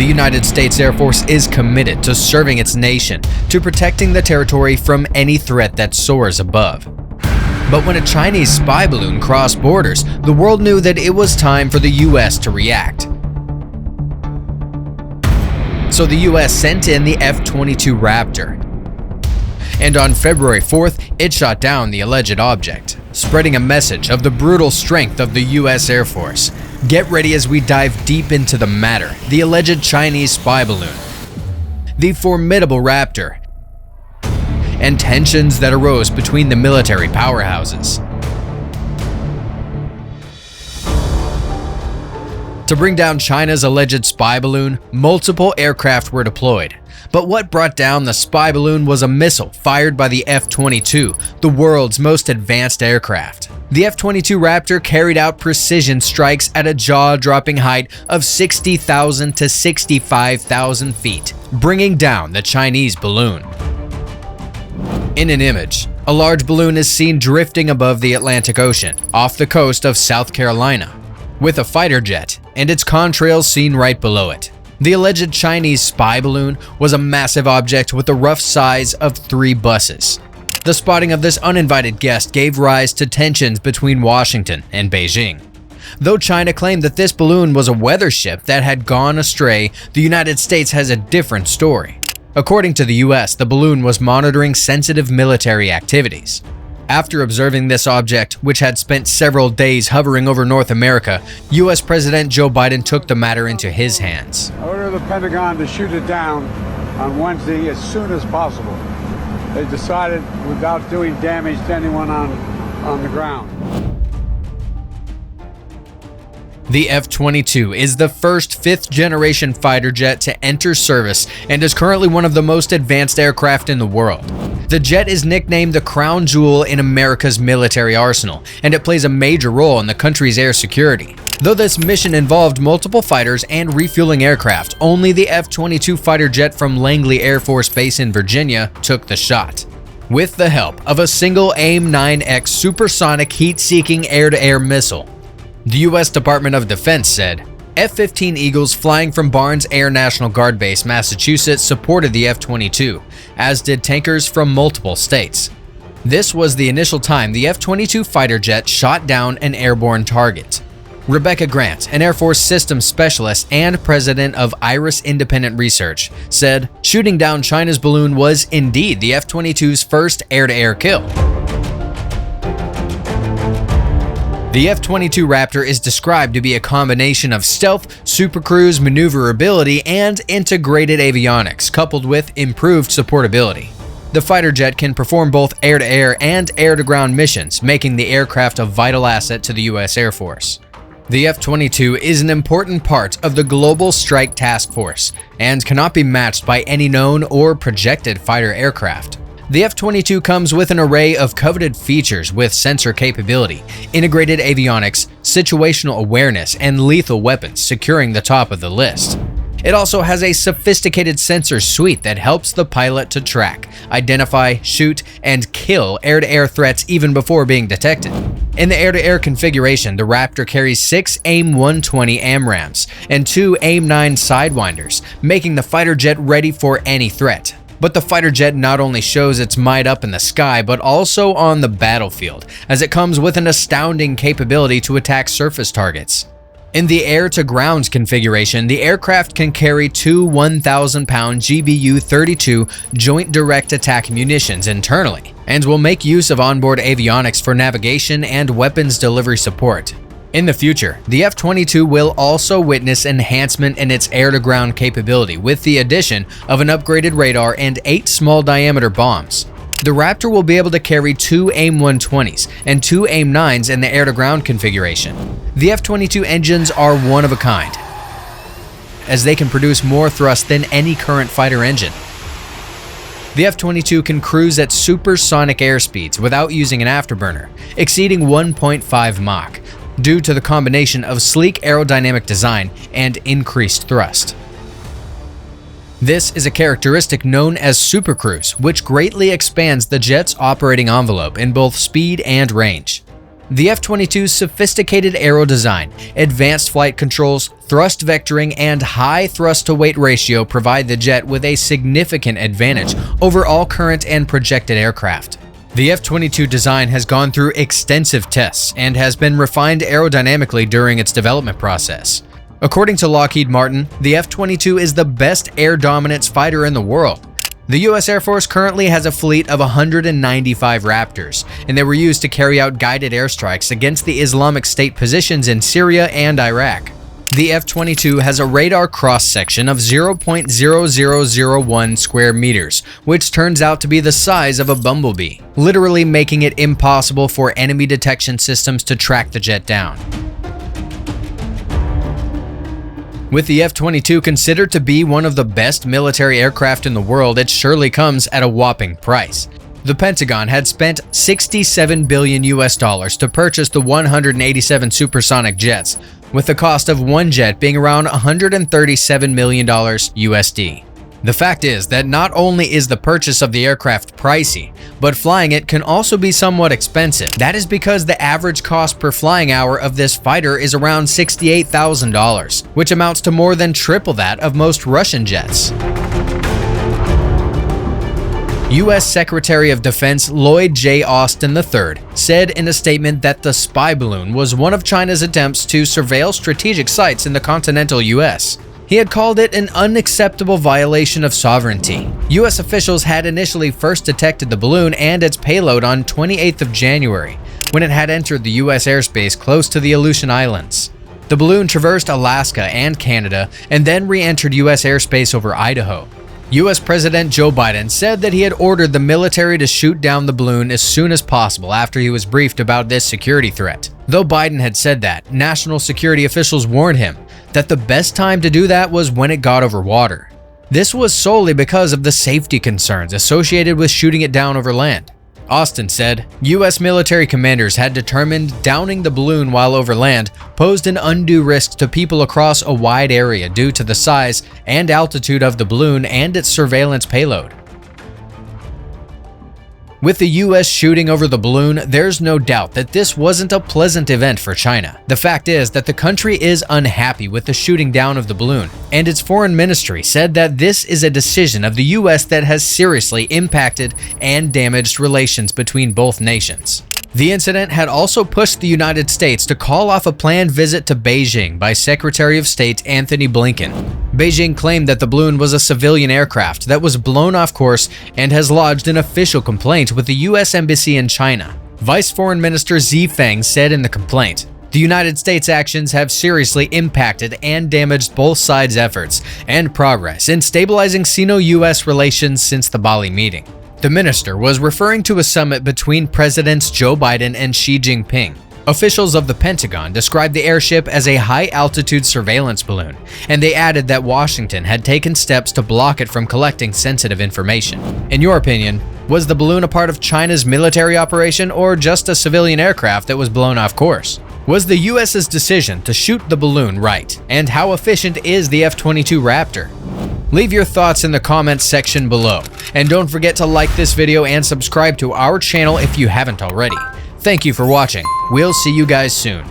The United States Air Force is committed to serving its nation, to protecting the territory from any threat that soars above. But when a Chinese spy balloon crossed borders, the world knew that it was time for the US to react. So the US sent in the F-22 Raptor. And on February 4th, it shot down the alleged object, spreading a message of the brutal strength of the US Air Force. Get ready as we dive deep into the matter, the alleged Chinese spy balloon, the formidable Raptor, and tensions that arose between the military powerhouses. To bring down China's alleged spy balloon, multiple aircraft were deployed. But what brought down the spy balloon was a missile fired by the F-22, the world's most advanced aircraft. The F-22 Raptor carried out precision strikes at a jaw-dropping height of 60,000 to 65,000 feet, bringing down the Chinese balloon. In an image, a large balloon is seen drifting above the Atlantic Ocean, off the coast of South Carolina, with a fighter jet and its contrails seen right below it. The alleged Chinese spy balloon was a massive object with a rough size of 3 buses. The spotting of this uninvited guest gave rise to tensions between Washington and Beijing. Though China claimed that this balloon was a weather ship that had gone astray, the United States has a different story. According to the US, the balloon was monitoring sensitive military activities. After observing this object, which had spent several days hovering over North America, US President Joe Biden took the matter into his hands. I ordered the Pentagon to shoot it down on Wednesday as soon as possible. They decided without doing damage to anyone on the ground. The F-22 is the first 5th-generation fighter jet to enter service and is currently one of the most advanced aircraft in the world. The jet is nicknamed the crown jewel in America's military arsenal, and it plays a major role in the country's air security. Though this mission involved multiple fighters and refueling aircraft, only the F-22 fighter jet from Langley Air Force Base in Virginia took the shot. With the help of a single AIM-9X supersonic heat-seeking air-to-air missile, the U.S. Department of Defense said, F-15 Eagles flying from Barnes Air National Guard Base, Massachusetts supported the F-22, as did tankers from multiple states. This was the initial time the F-22 fighter jet shot down an airborne target. Rebecca Grant, an Air Force systems specialist and president of Iris Independent Research, said shooting down China's balloon was indeed the F-22's first air-to-air kill. The F-22 Raptor is described to be a combination of stealth, supercruise maneuverability, and integrated avionics, coupled with improved supportability. The fighter jet can perform both air-to-air and air-to-ground missions, making the aircraft a vital asset to the U.S. Air Force. The F-22 is an important part of the Global Strike Task Force and cannot be matched by any known or projected fighter aircraft. The F-22 comes with an array of coveted features with sensor capability, integrated avionics, situational awareness, and lethal weapons securing the top of the list. It also has a sophisticated sensor suite that helps the pilot to track, identify, shoot, and kill air-to-air threats even before being detected. In the air-to-air configuration, the Raptor carries 6 AIM-120 AMRAAMs and 2 AIM-9 Sidewinders, making the fighter jet ready for any threat. But the fighter jet not only shows its might up in the sky, but also on the battlefield, as it comes with an astounding capability to attack surface targets. In the air-to-ground configuration, the aircraft can carry 2 1,000-pound GBU-32 Joint Direct Attack munitions internally, and will make use of onboard avionics for navigation and weapons delivery support. In the future, the F-22 will also witness enhancement in its air-to-ground capability with the addition of an upgraded radar and 8 small-diameter bombs. The Raptor will be able to carry 2 AIM-120s and 2 AIM-9s in the air-to-ground configuration. The F-22 engines are one of a kind, as they can produce more thrust than any current fighter engine. The F-22 can cruise at supersonic airspeeds without using an afterburner, exceeding 1.5 Mach, due to the combination of sleek aerodynamic design and increased thrust. This is a characteristic known as supercruise, which greatly expands the jet's operating envelope in both speed and range. The F-22's sophisticated aero design, advanced flight controls, thrust vectoring, and high thrust-to-weight ratio provide the jet with a significant advantage over all current and projected aircraft. The F-22 design has gone through extensive tests and has been refined aerodynamically during its development process. According to Lockheed Martin, the F-22 is the best air dominance fighter in the world. The U.S. Air Force currently has a fleet of 195 Raptors, and they were used to carry out guided airstrikes against the Islamic State positions in Syria and Iraq. The F-22 has a radar cross-section of 0.0001 square meters, which turns out to be the size of a bumblebee, literally making it impossible for enemy detection systems to track the jet down. With the F-22 considered to be one of the best military aircraft in the world, it surely comes at a whopping price. The Pentagon had spent $67 billion to purchase the 187 supersonic jets, with the cost of one jet being around $137 million USD. The fact is that not only is the purchase of the aircraft pricey, but flying it can also be somewhat expensive. That is because the average cost per flying hour of this fighter is around $68,000, which amounts to more than triple that of most Russian jets. U.S. Secretary of Defense Lloyd J. Austin III said in a statement that the spy balloon was one of China's attempts to surveil strategic sites in the continental U.S. He had called it an unacceptable violation of sovereignty. U.S. officials had initially first detected the balloon and its payload on 28th of January, when it had entered the U.S. airspace close to the Aleutian Islands. The balloon traversed Alaska and Canada and then re-entered U.S. airspace over Idaho. U.S. President Joe Biden said that he had ordered the military to shoot down the balloon as soon as possible after he was briefed about this security threat. Though Biden had said that, national security officials warned him that the best time to do that was when it got over water. This was solely because of the safety concerns associated with shooting it down over land. Austin said, U.S. military commanders had determined downing the balloon while over land posed an undue risk to people across a wide area due to the size and altitude of the balloon and its surveillance payload. With the U.S. shooting over the balloon, there's no doubt that this wasn't a pleasant event for China. The fact is that the country is unhappy with the shooting down of the balloon, and its foreign ministry said that this is a decision of the U.S. that has seriously impacted and damaged relations between both nations. The incident had also pushed the United States to call off a planned visit to Beijing by Secretary of State Anthony Blinken. Beijing claimed that the balloon was a civilian aircraft that was blown off course and has lodged an official complaint with the U.S. Embassy in China. Vice Foreign Minister Xi Feng said in the complaint, "The United States' actions have seriously impacted and damaged both sides' efforts and progress in stabilizing Sino-U.S. relations since the Bali meeting." The minister was referring to a summit between Presidents Joe Biden and Xi Jinping. Officials of the Pentagon described the airship as a high-altitude surveillance balloon, and they added that Washington had taken steps to block it from collecting sensitive information. In your opinion, was the balloon a part of China's military operation or just a civilian aircraft that was blown off course? Was the U.S.'s decision to shoot the balloon right? And how efficient is the F-22 Raptor? Leave your thoughts in the comments section below, and don't forget to like this video and subscribe to our channel if you haven't already. Thank you for watching. We'll see you guys soon.